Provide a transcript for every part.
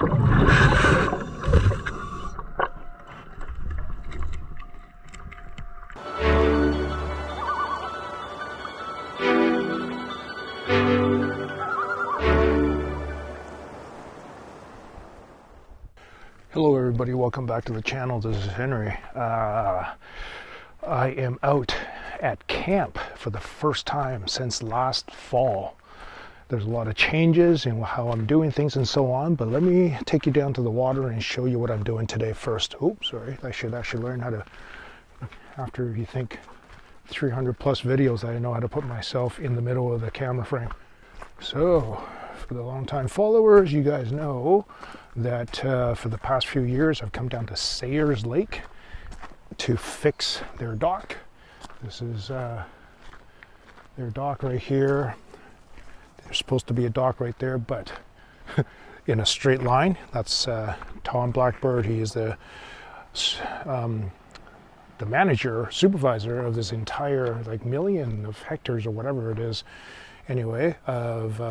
Hello everybody, welcome back to the channel. This is Henry. I am out at camp for the first time since last fall. There's a lot of changes in how I'm doing things and so on, but let me take you down to the water and show you what I'm doing today first. Oops, sorry, I should actually learn how to, after you think 300 plus videos, I know how to put myself in the middle of the camera frame. So, for the long-time followers, you guys know that for the past few years I've come down to Sayers Lake to fix their dock. This is their dock right here. There's supposed to be a dock right there, but in a straight line. That's Tom Blackbird. He is the manager, supervisor of this entire like million of hectares or whatever it is, anyway, of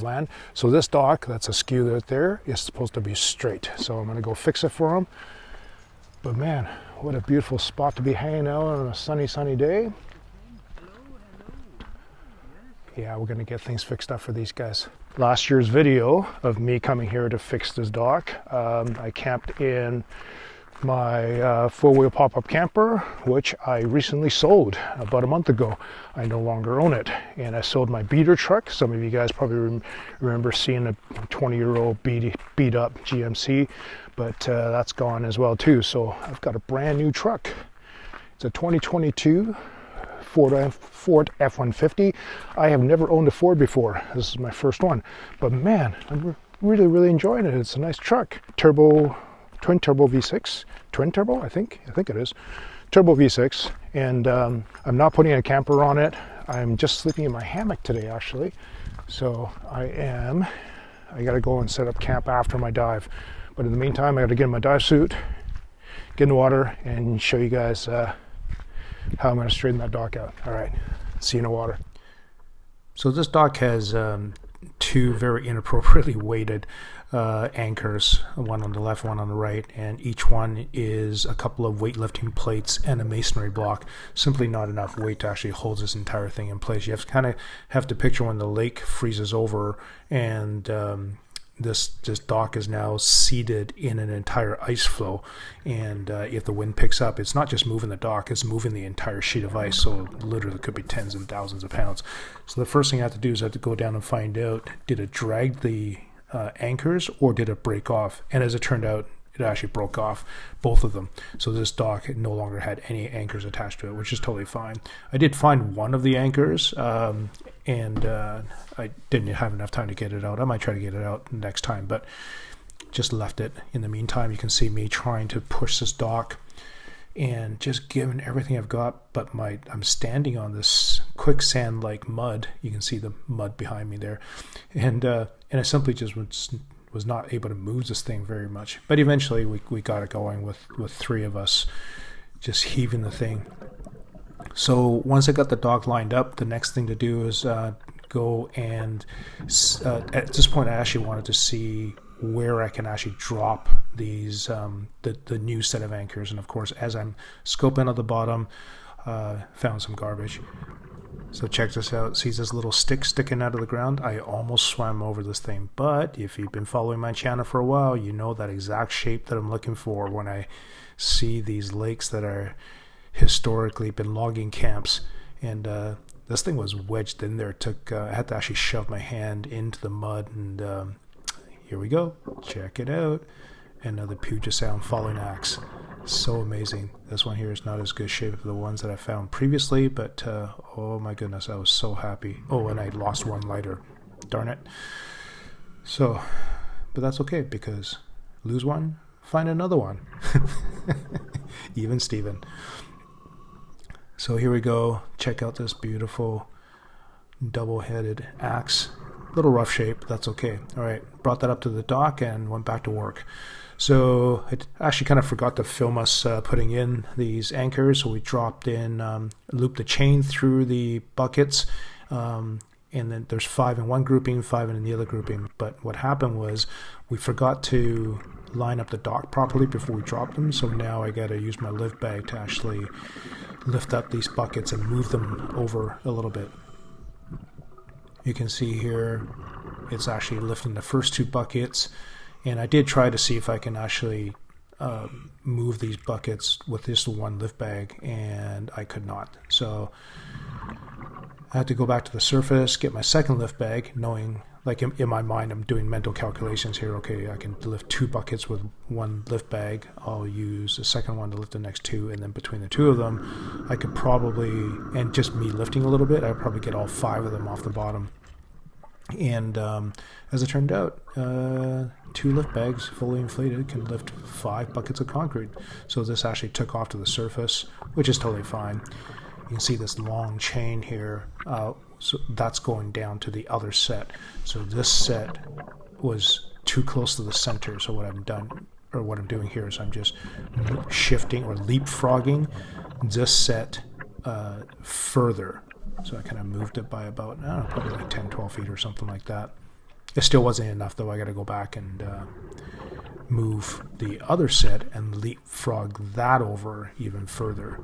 land. So this dock, that's askew right there, is supposed to be straight. So I'm going to go fix it for him. But man, what a beautiful spot to be hanging out on a sunny day. Yeah, we're going to get things fixed up for these guys. Last year's video of me coming here to fix this dock, I camped in my four-wheel pop-up camper, which I recently sold about a month ago. I no longer own it, and I sold my beater truck. Some of you guys probably remember seeing a 20-year-old beat up GMC, but that's gone as well too. So I've got a brand new truck. It's a 2022 Ford F-150. I have never owned a Ford before. This is my first one, but man, I'm really enjoying it. It's a nice truck. Twin turbo V6, twin turbo, I think it is, turbo V6, and I'm not putting a camper on it. I'm just sleeping in my hammock today, actually. So I gotta go and set up camp after my dive. But in the meantime, I gotta get in my dive suit, get in the water, and show you guys how I'm gonna straighten that dock out. All right, see you in the water. So this dock has two very inappropriately weighted anchors, one on the left, one on the right, and each one is a couple of weightlifting plates and a masonry block. Simply not enough weight to actually hold this entire thing in place. You have to picture when the lake freezes over and this dock is now seated in an entire ice flow, and if the wind picks up, it's not just moving the dock, it's moving the entire sheet of ice, so literally it could be tens and thousands of pounds. So the first thing I have to do is I have to go down and find out, did it drag the anchors or did it break off? And as it turned out, it actually broke off, both of them. So this dock no longer had any anchors attached to it, which is totally fine. I did find one of the anchors, and I didn't have enough time to get it out. I might try to get it out next time, but just left it. In the meantime, you can see me trying to push this dock and just giving everything I've got, but I'm standing on this quicksand like mud. You can see the mud behind me there, and I simply just was not able to move this thing very much. But eventually we got it going with three of us just heaving the thing. So once I got the dock lined up, the next thing to do is go and at this point I actually wanted to see where I can actually drop these the new set of anchors. And of course, as I'm scoping at the bottom, found some garbage. So check this out. See this little stick sticking out of the ground? I almost swam over this thing, but if you've been following my channel for a while, you know that exact shape that I'm looking for when I see these lakes that are historically been logging camps. And this thing was wedged in there. I had to actually shove my hand into the mud, and here we go. Check it out. Another Puget Sound falling axe. So amazing. This one here is not as good shape as the ones that I found previously, but oh my goodness, I was so happy. Oh, and I lost one lighter. Darn it. So, but that's okay, because lose one, find another one. Even Steven. So here we go. Check out this beautiful double-headed axe. Little rough shape, but that's okay. All right, brought that up to the dock and went back to work. So I actually kind of forgot to film us putting in these anchors. So we dropped in, looped the chain through the buckets, and then there's 5 in one grouping, 5 in the other grouping. But what happened was we forgot to line up the dock properly before we dropped them, so now I got to use my lift bag to actually lift up these buckets and move them over a little bit. You can see here it's actually lifting the first 2 buckets, and I did try to see if I can actually move these buckets with this one lift bag, and I could not. So I had to go back to the surface, get my second lift bag, knowing, like in my mind, I'm doing mental calculations here. Okay, I can lift 2 buckets with one lift bag. I'll use the second one to lift the next 2, and then between the 2 of them, I could probably, and just me lifting a little bit, I'd probably get all 5 of them off the bottom. And as it turned out, 2 lift bags fully inflated can lift 5 buckets of concrete. So this actually took off to the surface, which is totally fine. You can see this long chain here, so that's going down to the other set. So this set was too close to the center, so what I've done, or what I'm doing here, is I'm just shifting or leapfrogging this set further. So I kind of moved it by about, I don't know, probably like 10, 12 feet or something like that. It still wasn't enough though. I got to go back and move the other set and leapfrog that over even further.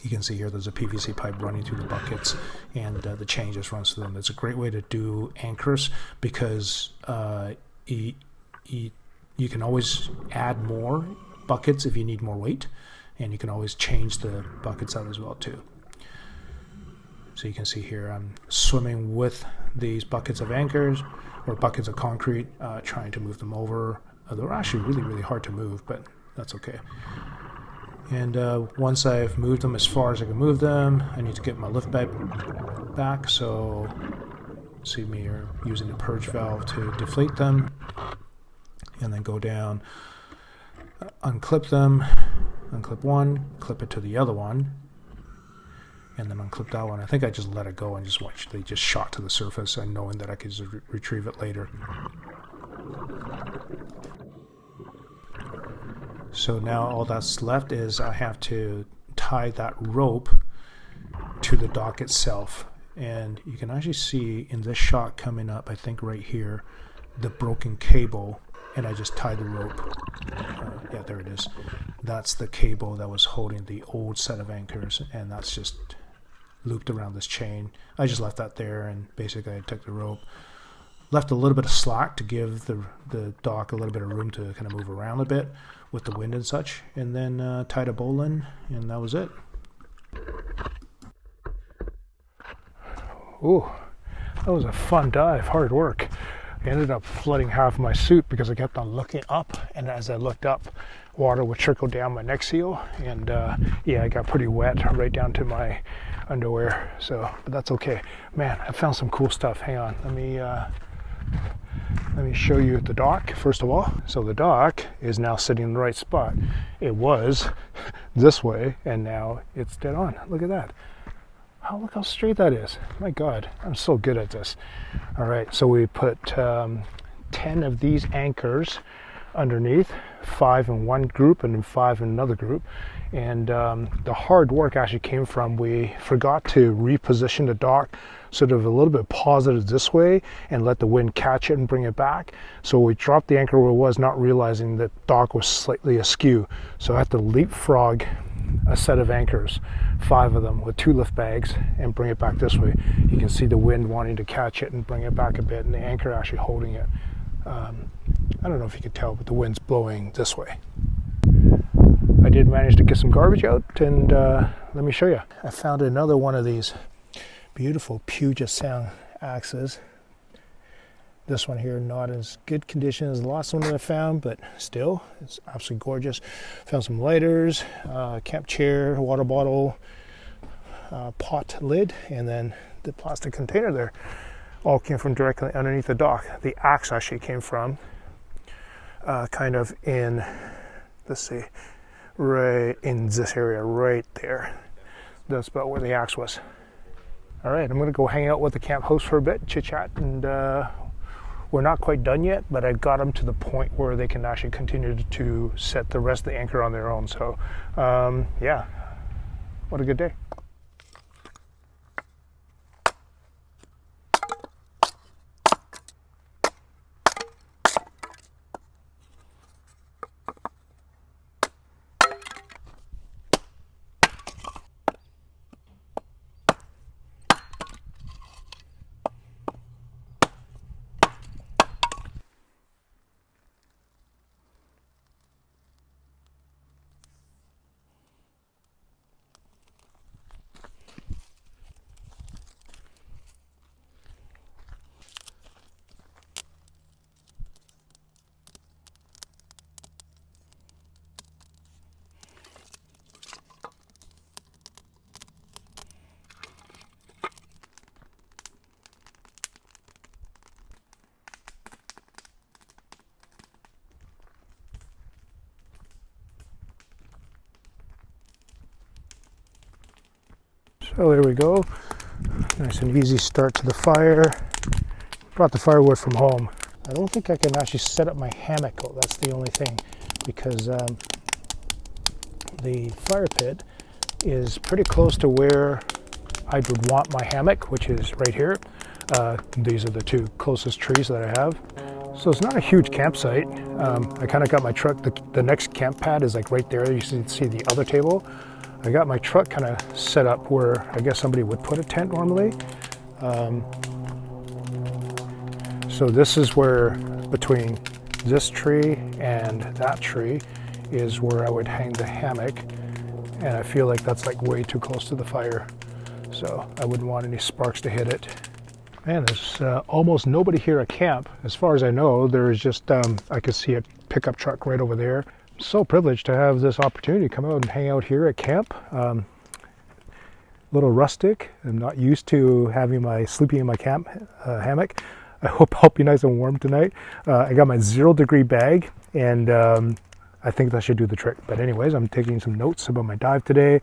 You can see here there's a PVC pipe running through the buckets, and the chain just runs through them. It's a great way to do anchors because you can always add more buckets if you need more weight, and you can always change the buckets out as well too. So you can see here I'm swimming with these buckets of anchors, or buckets of concrete, trying to move them over. They're actually really, really hard to move, but that's okay. And once I've moved them as far as I can move them, I need to get my lift bag back. So see me here using the purge valve to deflate them, and then go down, unclip them, unclip one, clip it to the other one, and then unclip that one. I think I just let it go and just watched they just shot to the surface, and knowing that I could just retrieve it later. So now all that's left is I have to tie that rope to the dock itself. And you can actually see in this shot coming up, I think right here, the broken cable, and I just tied the rope. Yeah, there it is. That's the cable that was holding the old set of anchors, and that's just looped around this chain. I just left that there, and basically I took the rope, left a little bit of slack to give the dock a little bit of room to kind of move around a bit with the wind and such, and then tied a bowl in, and that was it. Ooh, that was a fun dive, hard work. I ended up flooding half my suit because I kept on looking up, and as I looked up, water would trickle down my neck seal, and yeah, I got pretty wet right down to my underwear, so, but that's okay. Man, I found some cool stuff. Hang on, let me show you the dock first of all. So the dock is now sitting in the right spot. It was this way, and now it's dead on. Look at that. Oh, look how straight that is. My God, I'm so good at this. All right, so we put 10 of these anchors underneath, 5 in one group and then 5 in another group. And the hard work actually came from, we forgot to reposition the dock sort of a little bit positive this way and let the wind catch it and bring it back. So we dropped the anchor where it was, not realizing that dock was slightly askew. So I had to leapfrog a set of anchors, 5 of them with 2 lift bags, and bring it back this way. You can see the wind wanting to catch it and bring it back a bit, and the anchor actually holding it. I don't know if you could tell, but the wind's blowing this way. I did manage to get some garbage out, and let me show you. I found another one of these beautiful Puget Sound axes. This one here, not as good condition as the last one that I found, but still, it's absolutely gorgeous. Found some lighters, camp chair, water bottle, pot lid, and then the plastic container there. All came from directly underneath the dock. The axe actually came from kind of in, let's see, right in this area right there. That's about where the axe was. All right, I'm gonna go hang out with the camp host for a bit, chit chat, and we're not quite done yet, but I got them to the point where they can actually continue to set the rest of the anchor on their own. So yeah, what a good day. So there we go. Nice and easy start to the fire. Brought the firewood from home. I don't think I can actually set up my hammock. Oh, that's the only thing, because the fire pit is pretty close to where I would want my hammock, which is right here. These are the two closest trees that I have. So it's not a huge campsite. I kind of got my truck, the next camp pad is like right there. You can see the other table. I got my truck kind of set up where I guess somebody would put a tent normally. So this is where, between this tree and that tree, is where I would hang the hammock. And I feel like that's like way too close to the fire. So I wouldn't want any sparks to hit it. Man, there's almost nobody here at camp. As far as I know, there's just, I could see a pickup truck right over there. I'm so privileged to have this opportunity to come out and hang out here at camp. A little rustic. I'm not used to sleeping in my camp hammock. I hope I'll be nice and warm tonight. I got my 0-degree bag, and I think that should do the trick. But anyways, I'm taking some notes about my dive today.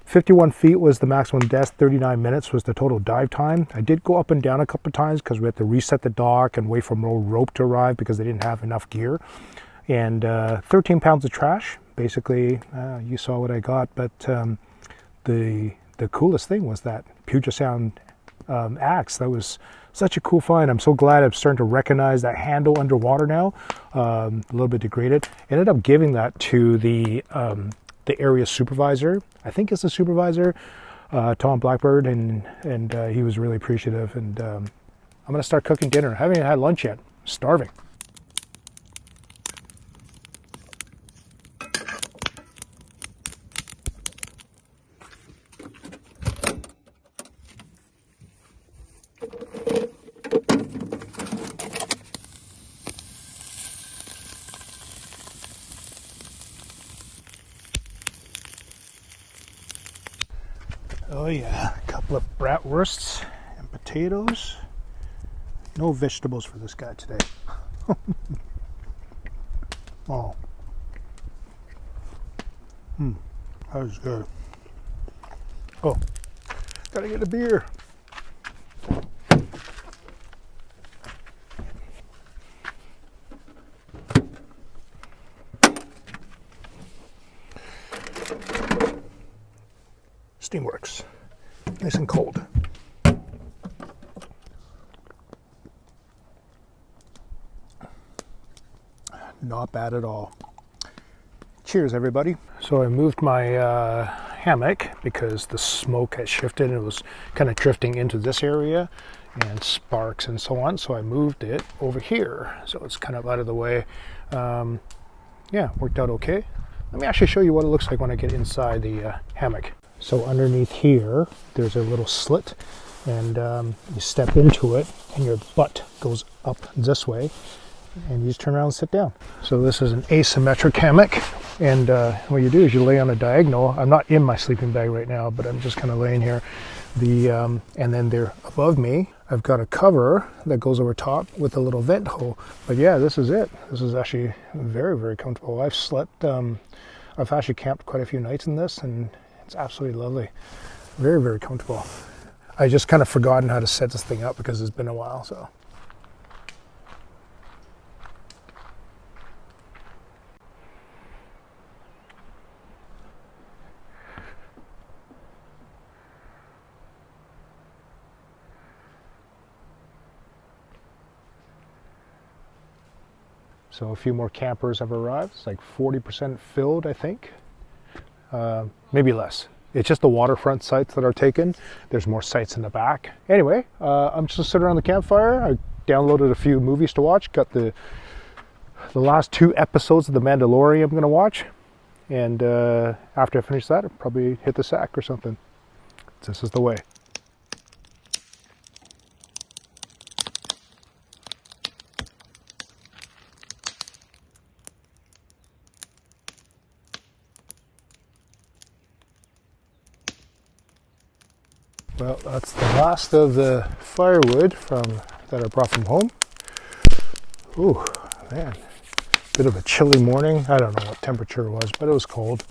51 feet was the maximum depth, 39 minutes was the total dive time. I did go up and down a couple of times because we had to reset the dock and wait for more rope to arrive because they didn't have enough gear. And 13 pounds of trash. Basically, you saw what I got, but the coolest thing was that Puget Sound axe. That was such a cool find. I'm so glad I'm starting to recognize that handle underwater now. A little bit degraded. Ended up giving that to the area supervisor. I think it's the supervisor, Tom Blackbird, and he was really appreciative. And I'm gonna start cooking dinner. I haven't even had lunch yet. I'm starving. Oh yeah, a couple of bratwursts and potatoes. No vegetables for this guy today. Oh. That was good. Oh, gotta get a beer. Steamworks, nice and cold. Not bad at all. Cheers, everybody. So I moved my hammock because the smoke had shifted and it was kind of drifting into this area and sparks and so on. So I moved it over here. So it's kind of out of the way. Yeah, worked out okay. Let me actually show you what it looks like when I get inside the hammock. So underneath here, there's a little slit, and you step into it, and your butt goes up this way, and you just turn around and sit down. So this is an asymmetric hammock, and what you do is you lay on a diagonal. I'm not in my sleeping bag right now, but I'm just kind of laying here. And then there above me, I've got a cover that goes over top with a little vent hole. But yeah, this is it. This is actually very, very comfortable. I've slept, I've actually camped quite a few nights in this, and it's absolutely lovely. Very, very comfortable. I just kind of forgotten how to set this thing up because it's been a while, so. So a few more campers have arrived. It's like 40% filled, I think. Maybe less. It's just the waterfront sites that are taken. There's more sites in the back. Anyway, I'm just sitting around the campfire. I downloaded a few movies to watch. Got the last 2 episodes of The Mandalorian I'm going to watch. And after I finish that, I'll probably hit the sack or something. This is the way. Well, that's the last of the firewood that I brought from home. Ooh, man. Bit of a chilly morning. I don't know what temperature it was, but it was cold.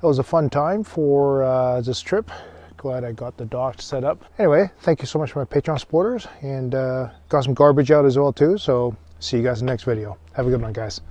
It was a fun time for this trip. Glad I got the dock set up. Anyway, thank you so much for my Patreon supporters, and got some garbage out as well too. So see you guys in the next video. Have a good one, guys.